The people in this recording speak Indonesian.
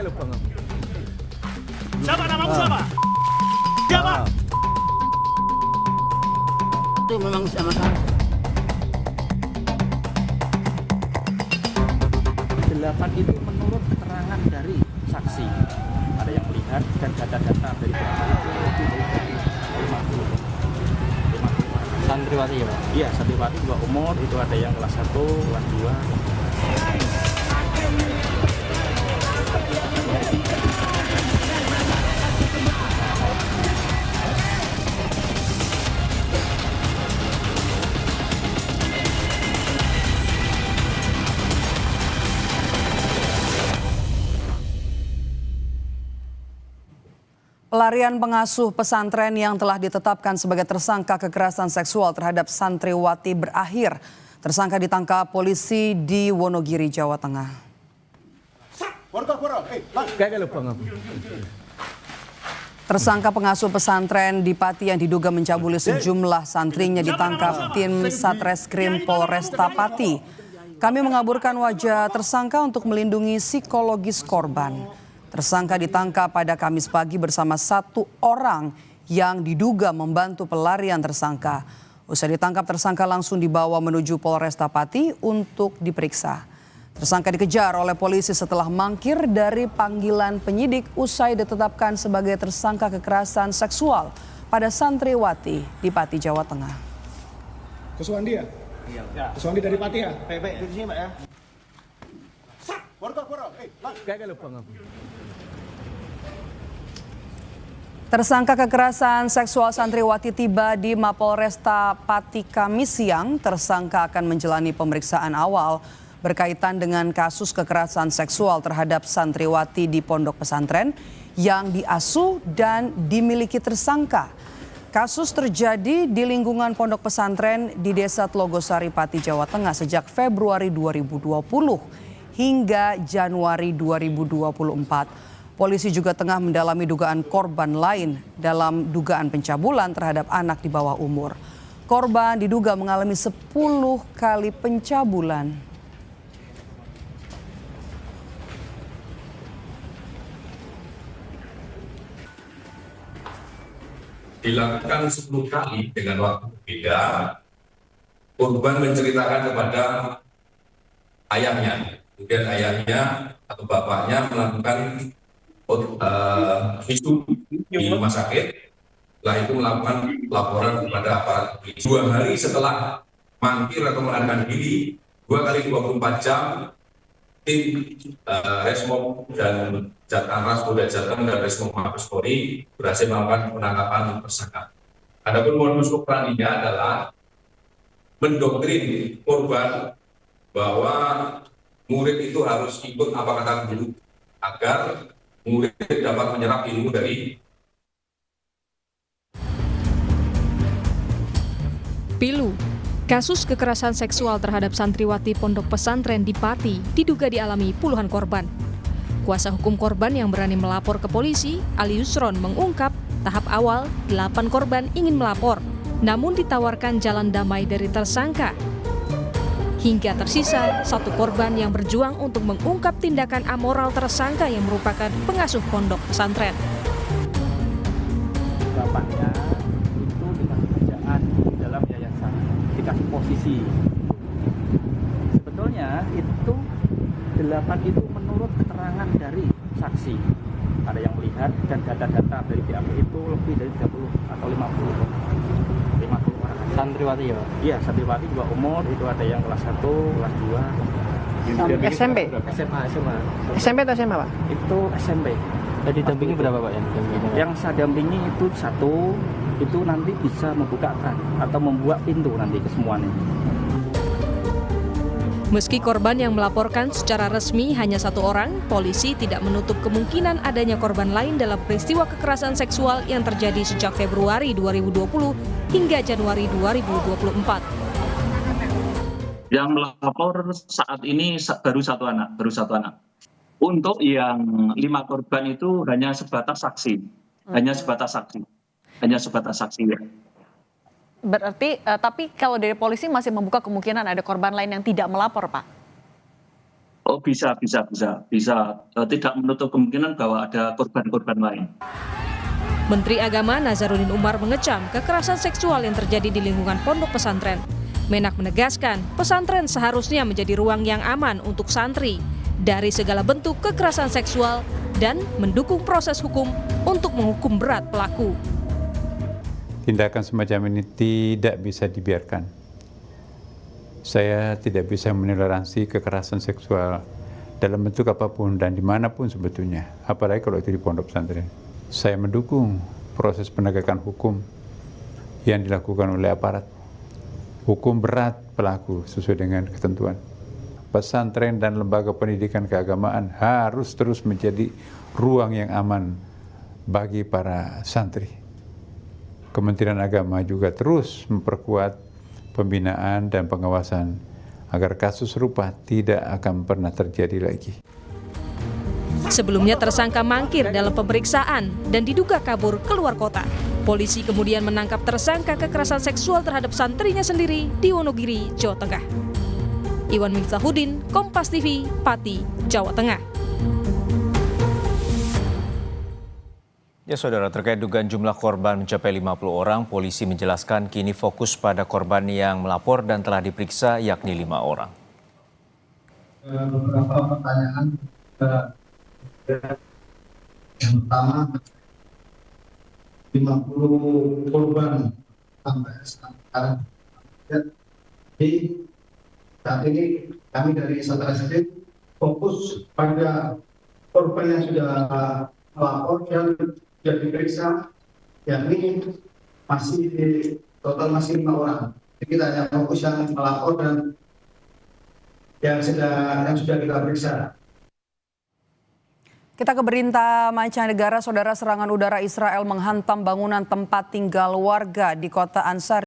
Siapa namamu siapa? Siapa? Itu memang sama saya. 8 itu menurut keterangan dari saksi, ada yang melihat, dan data-data dari pihak itu lebih dari 50 orang. Santriwati ya Pak? Iya, santriwati juga umur, itu ada yang kelas 1, kelas 2. Pelarian pengasuh pesantren yang telah ditetapkan sebagai tersangka kekerasan seksual terhadap santriwati berakhir. Tersangka ditangkap polisi di Wonogiri, Jawa Tengah. Tersangka pengasuh pesantren di Pati yang diduga mencabuli sejumlah santrinya ditangkap tim Satreskrim Polresta Pati. Kami mengaburkan wajah tersangka untuk melindungi psikologis korban. Tersangka ditangkap pada Kamis pagi bersama 1 orang yang diduga membantu pelarian tersangka. Usai ditangkap, tersangka langsung dibawa menuju Polresta Pati untuk diperiksa. Tersangka dikejar oleh polisi setelah mangkir dari panggilan penyidik usai ditetapkan sebagai tersangka kekerasan seksual pada santriwati di Pati, Jawa Tengah. Kuswandi ya? Iya. Kuswandi dari Pati ya? Baik-baik di sini, Pak ya. Tersangka kekerasan seksual santriwati tiba di Mapolresta Pati Kamis siang. Tersangka akan menjalani pemeriksaan awal berkaitan dengan kasus kekerasan seksual terhadap santriwati di pondok pesantren yang diasuh dan dimiliki tersangka. Kasus terjadi di lingkungan pondok pesantren di Desa Tlogosari, Pati, Jawa Tengah sejak Februari 2020 hingga Januari 2024. Polisi juga tengah mendalami dugaan korban lain dalam dugaan pencabulan terhadap anak di bawah umur. Korban diduga mengalami 10 kali pencabulan. Dilakukan 10 kali dengan waktu berbeda. Korban menceritakan kepada ayahnya, kemudian ayahnya atau bapaknya melakukan visum di rumah sakit. Setelah itu melakukan laporan kepada aparat polisi. 2 hari setelah mangkir atau melarikan diri, 2 kali 24 jam, tim Resmob dan Jatantras Polda Jateng dan Resmob Mabes Polri berhasil melakukan penangkapan tersangka. Adapun modus operandinya adalah mendoktrin korban bahwa murid itu harus ikut apa kata guru agar murid dapat menyerap ilmu dari Pilu. Kasus kekerasan seksual terhadap santriwati pondok pesantren di Pati diduga dialami puluhan korban. Kuasa hukum korban yang berani melapor ke polisi, Ali Yusron, mengungkap tahap awal 8 korban ingin melapor, namun ditawarkan jalan damai dari tersangka. Hingga tersisa 1 korban yang berjuang untuk mengungkap tindakan amoral tersangka yang merupakan pengasuh pondok pesantren. Bapaknya itu dikasih kerjaan dalam yayasan, dikasih posisi. Sebetulnya itu 8 itu menurut keterangan dari saksi, ada yang melihat, dan data-data dari pihak itu lebih dari 30 atau 50 orang. Santriwati ya Pak? Iya, santriwati juga umur, itu ada yang kelas 1, kelas 2. SMP? SMA. SMP atau SMA Pak? Itu SMP. Tadi dampingi berapa Pak? Yang saya dampingi itu 1, itu nanti bisa membukakan atau membuat pintu nanti ke semuanya. Meski korban yang melaporkan secara resmi hanya 1 orang, polisi tidak menutup kemungkinan adanya korban lain dalam peristiwa kekerasan seksual yang terjadi sejak Februari 2020 hingga Januari 2024. Yang melapor saat ini baru satu anak. Untuk yang 5 korban itu hanya sebatas saksi, hanya sebatas saksi ya. Berarti, tapi kalau dari polisi masih membuka kemungkinan ada korban lain yang tidak melapor, Pak? Oh bisa. Tidak menutup kemungkinan bahwa ada korban-korban lain. Menteri Agama Nazaruddin Umar mengecam kekerasan seksual yang terjadi di lingkungan pondok pesantren. Menak menegaskan pesantren seharusnya menjadi ruang yang aman untuk santri dari segala bentuk kekerasan seksual dan mendukung proses hukum untuk menghukum berat pelaku. Tindakan semacam ini tidak bisa dibiarkan. Saya tidak bisa mentoleransi kekerasan seksual dalam bentuk apapun dan dimanapun sebetulnya, apalagi kalau itu di pondok pesantren. Saya mendukung proses penegakan hukum yang dilakukan oleh aparat. Hukum berat pelaku sesuai dengan ketentuan. Pesantren dan lembaga pendidikan keagamaan harus terus menjadi ruang yang aman bagi para santri. Kementerian Agama juga terus memperkuat pembinaan dan pengawasan agar kasus serupa tidak akan pernah terjadi lagi. Sebelumnya tersangka mangkir dalam pemeriksaan dan diduga kabur keluar kota. Polisi kemudian menangkap tersangka kekerasan seksual terhadap santrinya sendiri di Wonogiri, Jawa Tengah. Iwan Miftahudin, Kompas TV, Pati, Jawa Tengah. Ya saudara, terkait dugaan jumlah korban mencapai 50 orang, polisi menjelaskan kini fokus pada korban yang melapor dan telah diperiksa yakni 5 orang. Beberapa pertanyaan yang pertama 50 korban sampai sekarang. Jadi saat ini kami dari Satreskrim fokus pada korban yang sudah melapor dan sudah diperiksa, yakni total masih 5 orang. Jadi kita hanya fokus yang melapor dan yang sudah kita periksa. Kita ke berita mancanegara, saudara. Serangan udara Israel menghantam bangunan tempat tinggal warga di kota Ansar